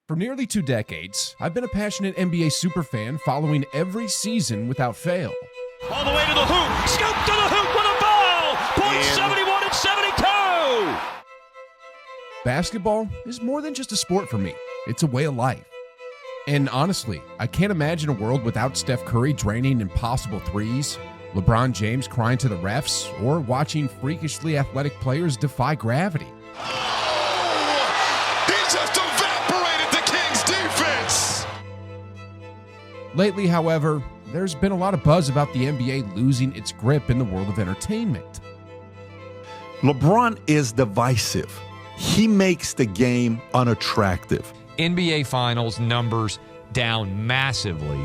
For nearly 2 decades, I've been a passionate NBA superfan following every season without fail. All the way to the hoop, scoop to the hoop with a ball! Point 71 and 72! Basketball is more than just a sport for me. It's a way of life. And honestly, I can't imagine a world without Steph Curry draining impossible threes, LeBron James crying to the refs, or watching freakishly athletic players defy gravity. Lately, however, there's been a lot of buzz about the NBA losing its grip in the world of entertainment. LeBron is divisive. He makes the game unattractive. NBA Finals numbers down massively.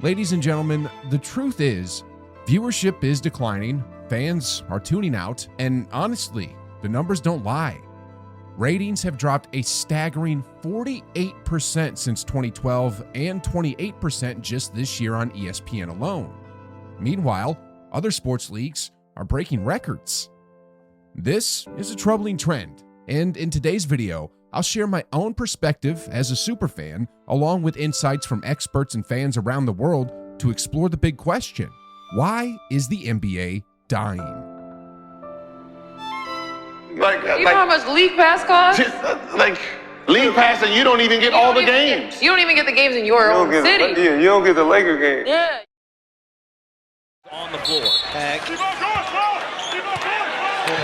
Ladies and gentlemen, the truth is, viewership is declining, fans are tuning out, and honestly, the numbers don't lie. Ratings have dropped a staggering 48% since 2012 and 28% just this year on ESPN alone. Meanwhile, other sports leagues are breaking records. This is a troubling trend, and in today's video, I'll share my own perspective as a superfan, along with insights from experts and fans around the world to explore the big question: why is the NBA dying? You know how much league pass costs? League pass, and you don't even get all the games. You don't even get the games in your own city. You don't get the Laker game. Yeah. On the floor.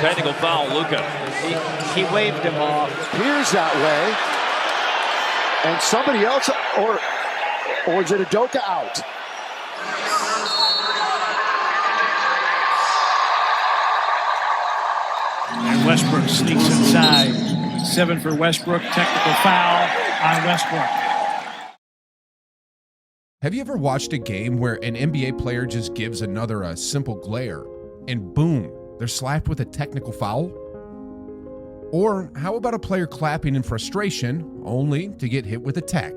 Technical foul, Luka. He waved him off. Appears that way. And somebody else, or is it Udoka out? And Westbrook sneaks inside. 7 for Westbrook. Technical foul on Westbrook. Have you ever watched a game where an NBA player just gives another a simple glare, and boom, they're slapped with a technical foul? Or how about a player clapping in frustration, only to get hit with a tech?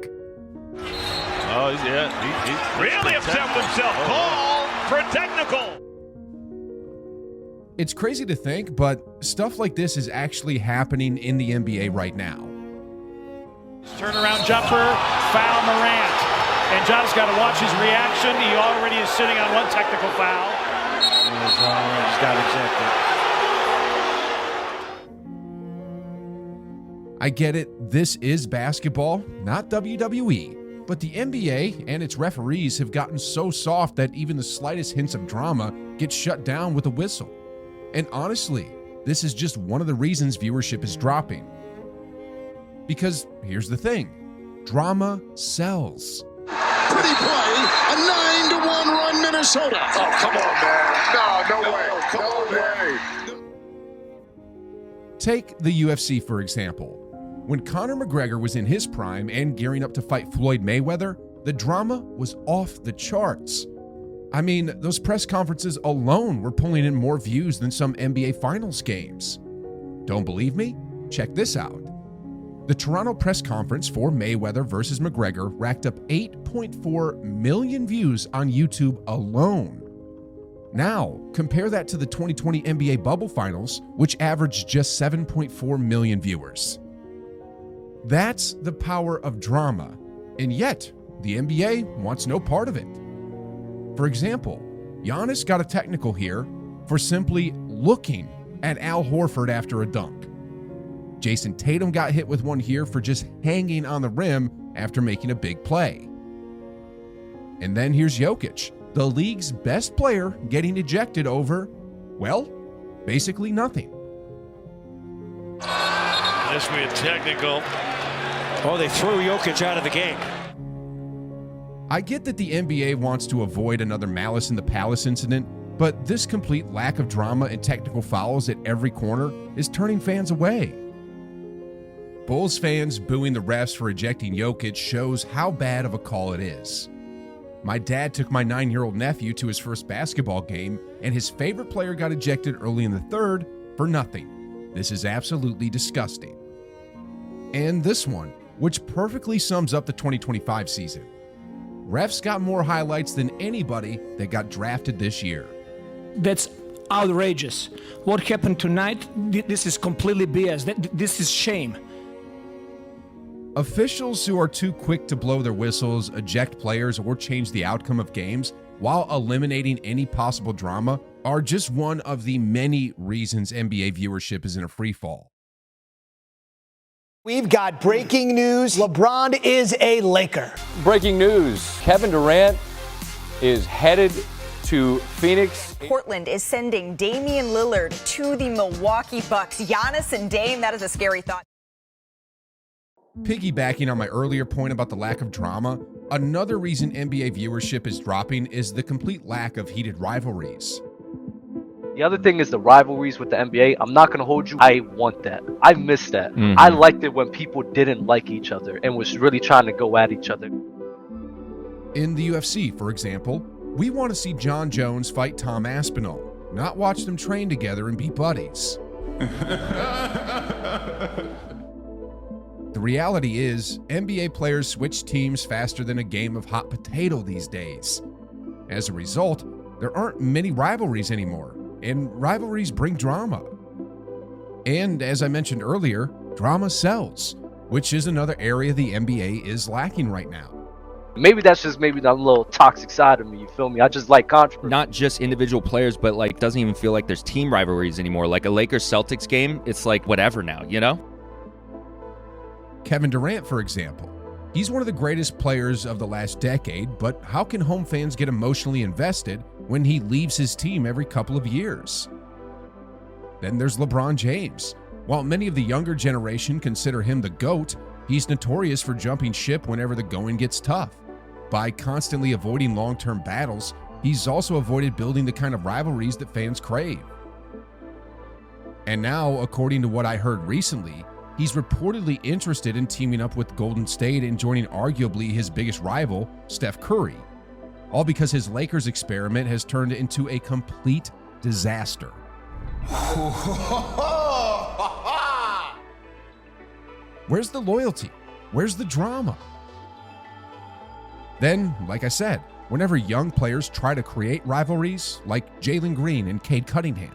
Oh, yeah. He really upset himself. Call for technical. It's crazy to think, but stuff like this is actually happening in the NBA right now. Turnaround jumper, foul Morant. And John's got to watch his reaction. He already is sitting on 1 technical foul. He's got ejected. I get it, this is basketball, not WWE, but the NBA and its referees have gotten so soft that even the slightest hints of drama get shut down with a whistle. And honestly, this is just one of the reasons viewership is dropping. Because here's the thing, drama sells. Pretty play, a 9-1 run, Minnesota. Oh, come on, man. No way. Come on, man. Take the UFC, for example. When Conor McGregor was in his prime and gearing up to fight Floyd Mayweather, the drama was off the charts. I mean, those press conferences alone were pulling in more views than some NBA Finals games. Don't believe me? Check this out. The Toronto press conference for Mayweather versus McGregor racked up 8.4 million views on YouTube alone. Now, compare that to the 2020 NBA Bubble Finals, which averaged just 7.4 million viewers. That's the power of drama, and yet the NBA wants no part of it. For example, Giannis got a technical here for simply looking at Al Horford after a dunk. Jason Tatum got hit with one here for just hanging on the rim after making a big play. And then here's Jokic, the league's best player, getting ejected over, well, basically nothing. This will be a technical. Oh, they threw Jokic out of the game. I get that the NBA wants to avoid another Malice in the Palace incident, but this complete lack of drama and technical fouls at every corner is turning fans away. Bulls fans booing the refs for ejecting Jokic shows how bad of a call it is. My dad took my 9-year-old nephew to his first basketball game, and his favorite player got ejected early in the third for nothing. This is absolutely disgusting. And this one, which perfectly sums up the 2025 season. Refs got more highlights than anybody that got drafted this year. That's outrageous. What happened tonight, this is completely BS. This is shame. Officials who are too quick to blow their whistles, eject players, or change the outcome of games while eliminating any possible drama are just one of the many reasons NBA viewership is in a free fall. We've got breaking news. LeBron is a Laker. Breaking news. Kevin Durant is headed to Phoenix. Portland is sending Damian Lillard to the Milwaukee Bucks. Giannis and Dame, that is a scary thought. Piggybacking on my earlier point about the lack of drama, another reason NBA viewership is dropping is the complete lack of heated rivalries. The other thing is the rivalries with the NBA. I'm not going to hold you. I want that. I miss that. I liked it when people didn't like each other and was really trying to go at each other. In the UFC, for example, we want to see John Jones fight Tom Aspinall, not watch them train together and be buddies. The reality is, NBA players switch teams faster than a game of hot potato these days. As a result, there aren't many rivalries anymore, and rivalries bring drama. And as I mentioned earlier, drama sells, which is another area the NBA is lacking right now. Maybe that's just that little toxic side of me, you feel me? I just like controversy. Not just individual players, but like doesn't even feel like there's team rivalries anymore. Like a Lakers-Celtics game, it's like whatever now, you know? Kevin Durant, for example. He's one of the greatest players of the last decade, but how can home fans get emotionally invested when he leaves his team every couple of years? Then there's LeBron James. While many of the younger generation consider him the GOAT, he's notorious for jumping ship whenever the going gets tough. By constantly avoiding long-term battles, he's also avoided building the kind of rivalries that fans crave. And now, according to what I heard recently, he's reportedly interested in teaming up with Golden State and joining arguably his biggest rival, Steph Curry. All because his Lakers experiment has turned into a complete disaster. Where's the loyalty? Where's the drama? Then, like I said, whenever young players try to create rivalries, like Jalen Green and Cade Cunningham,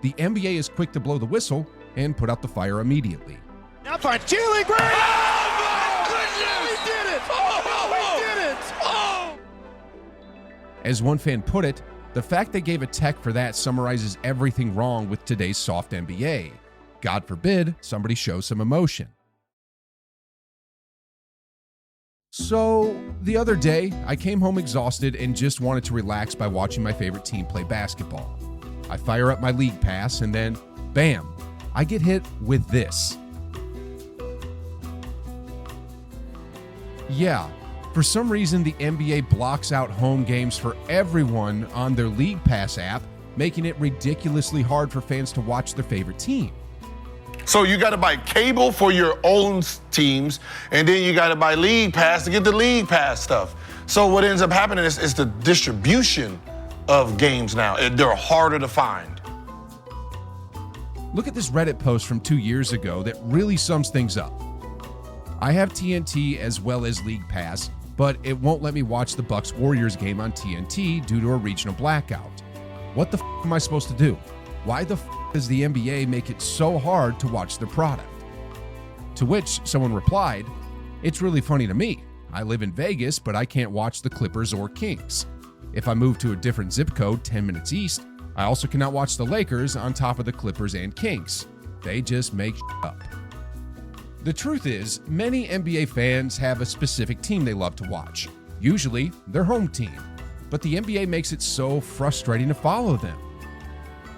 the NBA is quick to blow the whistle and put out the fire immediately. Now finds Jalen Green! Oh, my goodness! He did it! Oh, he did it! Oh! As one fan put it, the fact they gave a tech for that summarizes everything wrong with today's soft NBA. God forbid somebody shows some emotion. So, the other day, I came home exhausted and just wanted to relax by watching my favorite team play basketball. I fire up my league pass and then, bam, I get hit with this. Yeah, for some reason the NBA blocks out home games for everyone on their League Pass app, making it ridiculously hard for fans to watch their favorite team. So you got to buy cable for your own teams, and then you got to buy League Pass to get the League Pass stuff. So what ends up happening is the distribution of games now. They're harder to find. Look at this Reddit post from 2 years ago that really sums things up. I have TNT as well as League Pass, but it won't let me watch the Bucks-Warriors game on TNT due to a regional blackout. What the am I supposed to do? Why the does the NBA make it so hard to watch their product? To which someone replied, it's really funny to me. I live in Vegas, but I can't watch the Clippers or Kings. If I move to a different zip code 10 minutes east, I also cannot watch the Lakers on top of the Clippers and Kings. They just make up. The truth is, many NBA fans have a specific team they love to watch, usually their home team, but the NBA makes it so frustrating to follow them.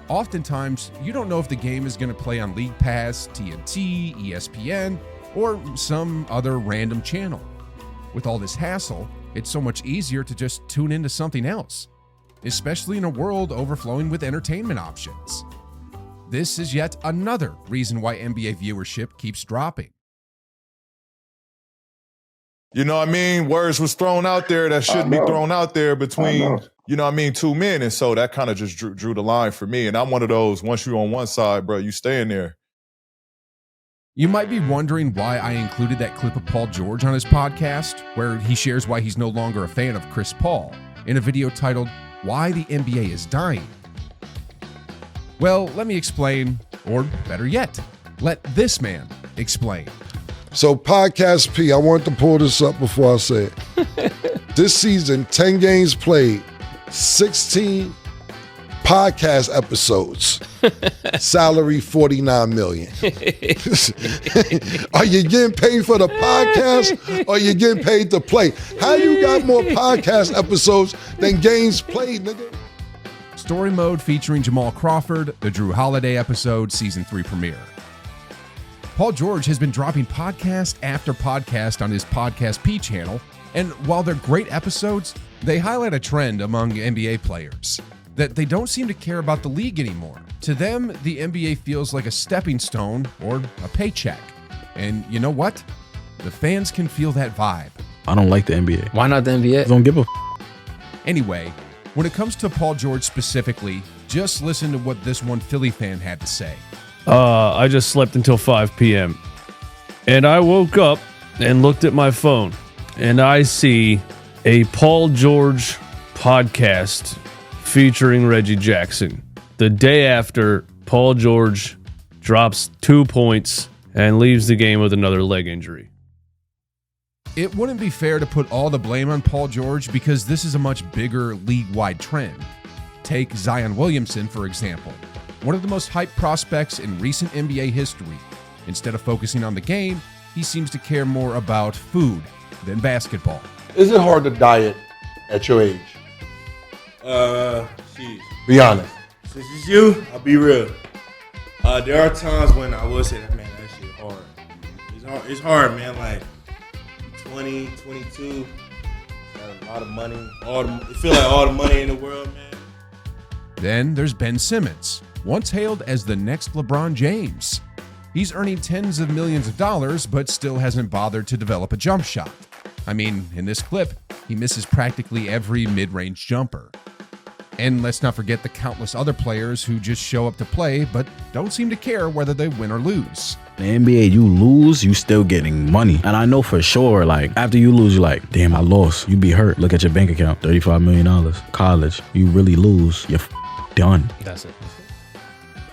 Oftentimes, you don't know if the game is going to play on League Pass, TNT, ESPN, or some other random channel. With all this hassle, it's so much easier to just tune into something else, especially in a world overflowing with entertainment options. This is yet another reason why NBA viewership keeps dropping. You know what I mean? Words was thrown out there that shouldn't be thrown out there between, you know what I mean, two men. And so that kind of just drew the line for me. And I'm one of those, once you're on one side, bro, you stay in there. You might be wondering why I included that clip of Paul George on his podcast, where he shares why he's no longer a fan of Chris Paul, in a video titled, Why the NBA is Dying. Well, let me explain, or better yet, let this man explain. So Podcast P, I want to pull this up before I say it. This season, 10 games played, 16 podcast episodes, salary $49 million. Are you getting paid for the podcast or are you getting paid to play? How you got more podcast episodes than games played, nigga? Story Mode featuring Jamal Crawford, the Drew Holiday episode, Season 3 premiere. Paul George has been dropping podcast after podcast on his Podcast P channel, and while they're great episodes, they highlight a trend among NBA players that they don't seem to care about the league anymore. To them, the NBA feels like a stepping stone or a paycheck. And you know what? The fans can feel that vibe. I don't like the NBA. Why not the NBA? I don't give a Anyway, when it comes to Paul George specifically, just listen to what this one Philly fan had to say. I just slept until 5 p.m. And I woke up and looked at my phone, and I see a Paul George podcast featuring Reggie Jackson. The day after Paul George drops 2 points and leaves the game with another leg injury. It wouldn't be fair to put all the blame on Paul George because this is a much bigger league-wide trend. Take Zion Williamson, for example. One of the most hyped prospects in recent NBA history. Instead of focusing on the game, he seems to care more about food than basketball. Is it hard to diet at your age? Jeez. Be honest. Since it's you, I'll be real. There are times when I will say that, man, that shit hard. It's hard, man. Like 20, 22, got a lot of money. It feel like all the money in the world, man. Then there's Ben Simmons, once hailed as the next LeBron James. He's earning tens of millions of dollars, but still hasn't bothered to develop a jump shot. I mean, in this clip, he misses practically every mid-range jumper. And let's not forget the countless other players who just show up to play, but don't seem to care whether they win or lose. In the NBA, you lose, you still getting money. And I know for sure, like, after you lose, you're like, damn, I lost. You be hurt. Look at your bank account, $35 million. College, you really lose, you're done. That's it.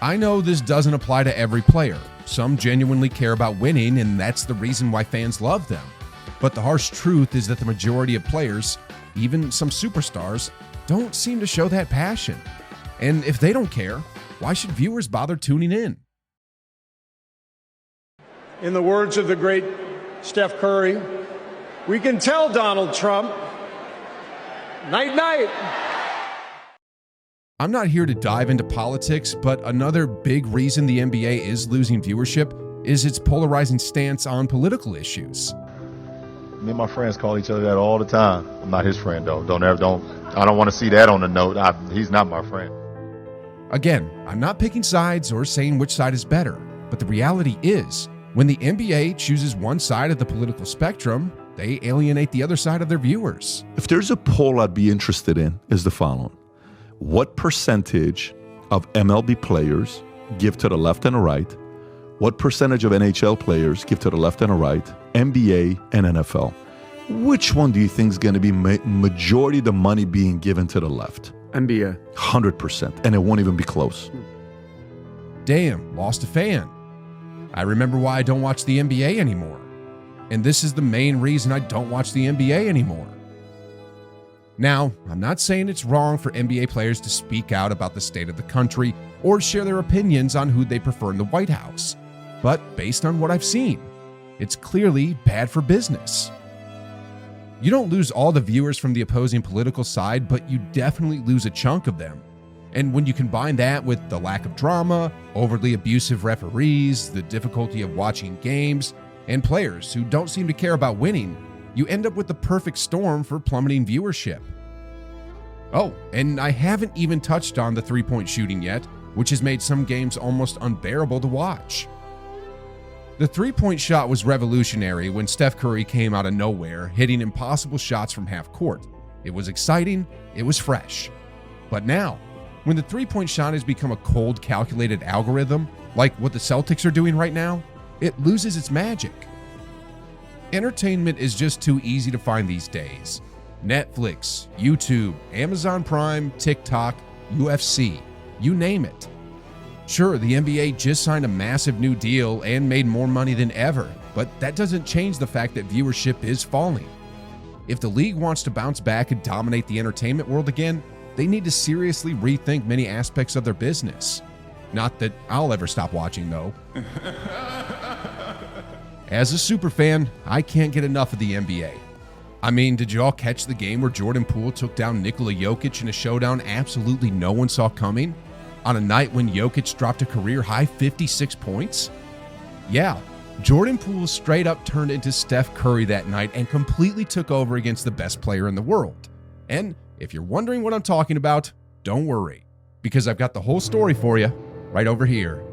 I know this doesn't apply to every player. Some genuinely care about winning, and that's the reason why fans love them. But the harsh truth is that the majority of players, even some superstars, don't seem to show that passion. And if they don't care, why should viewers bother tuning in? In the words of the great Steph Curry, we can tell Donald Trump, night, night. I'm not here to dive into politics, but another big reason the NBA is losing viewership is its polarizing stance on political issues. Me and my friends call each other that all the time. I'm not his friend, though. I don't want to see that on the note. He's not my friend. Again, I'm not picking sides or saying which side is better, but the reality is, when the NBA chooses one side of the political spectrum, they alienate the other side of their viewers. If there's a poll I'd be interested in, is the following. What percentage of MLB players give to the left and the right? What percentage of NHL players give to the left and the right? NBA and NFL. Which one do you think is going to be majority of the money being given to the left? NBA. 100%. And it won't even be close. Damn, lost a fan. I remember why I don't watch the NBA anymore. And this is the main reason I don't watch the NBA anymore. Now, I'm not saying it's wrong for NBA players to speak out about the state of the country or share their opinions on who they prefer in the White House. But based on what I've seen, it's clearly bad for business. You don't lose all the viewers from the opposing political side, but you definitely lose a chunk of them. And when you combine that with the lack of drama, overly abusive referees, the difficulty of watching games, and players who don't seem to care about winning, you end up with the perfect storm for plummeting viewership. Oh, and I haven't even touched on the three-point shooting yet, which has made some games almost unbearable to watch. The three-point shot was revolutionary when Steph Curry came out of nowhere, hitting impossible shots from half court. It was exciting, it was fresh. But now, when the three-point shot has become a cold, calculated algorithm, like what the Celtics are doing right now, it loses its magic. Entertainment is just too easy to find these days. Netflix, YouTube, Amazon Prime, TikTok, UFC, you name it. Sure, the NBA just signed a massive new deal and made more money than ever, but that doesn't change the fact that viewership is falling. If the league wants to bounce back and dominate the entertainment world again, they need to seriously rethink many aspects of their business. Not that I'll ever stop watching, though. As a super fan, I can't get enough of the NBA. I mean, did you all catch the game where Jordan Poole took down Nikola Jokic in a showdown absolutely no one saw coming? On a night when Jokic dropped a career-high 56 points? Yeah, Jordan Poole straight up turned into Steph Curry that night and completely took over against the best player in the world. And if you're wondering what I'm talking about, don't worry, because I've got the whole story for you right over here.